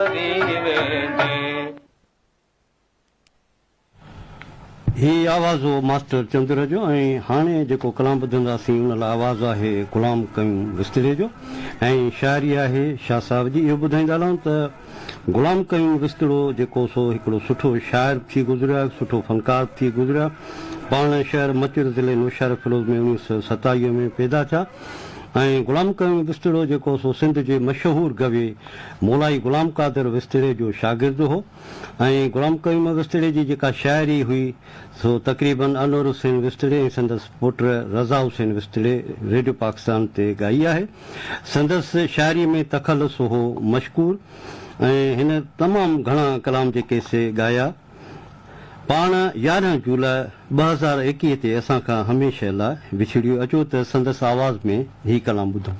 ही आवाज़ हो मास्टर चंद्र जो ऐं हाणे जेको कलाम ॿुधंदासीं उन लाइ आवाज़ आहे ग़ुलाम कयूं विस्तरे जो ऐं शाइरी आहे शाह साहिब जी। इहो ॿुधाईंदा हलूं त ग़ुलाम कयूं विस्तरो जेको सो हिकिड़ो सुठो शाइर थी गुज़रियो आहे, सुठो फ़नकार थी गुज़रियो आहे। पाण शहर मचुर ज़िले नौशहर फिरोज़ में 1927 में पैदा थिया ऐं ग़ुलाम कयूं विस्तरो जेको सो सिंध जे मशहूरु गवे मौलाई ग़ुलाम कादिर विस्तरे जो शागिर्दु हो ऐं ग़ुलाम कयूं विस्तरे जी जेका शाइरी हुई सो तक़रीबन अनवर हुसैन विस्तरे ऐं संदसि पुट रज़ा हुसैन विस्तरे रेडियो पाकिस्तान ते ॻाई आहे। संदसि शाइरी में तख़लुस हो मशकूर ऐं हिन तमामु घणा कलाम जेके से ॻाया। पाण 11 जुलाई 2021 ते असां खां हमेशह लाइ विछड़ियो। अचो त संदसि आवाज़ में ही कलाम ॿुधूं।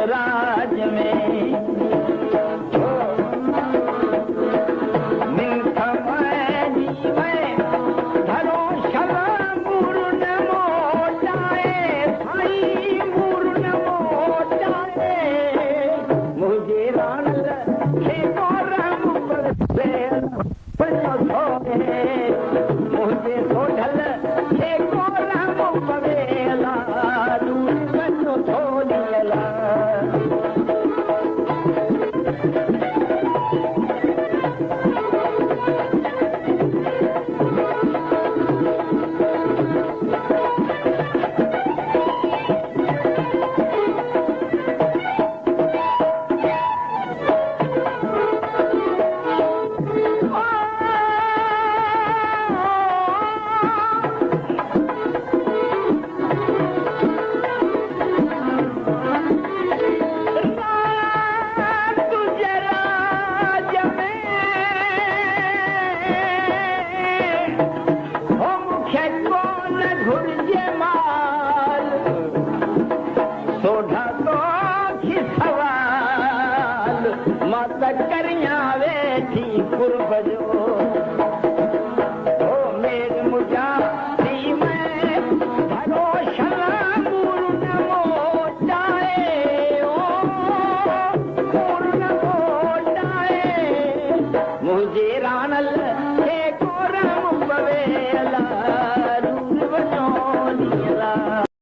राज में थोरे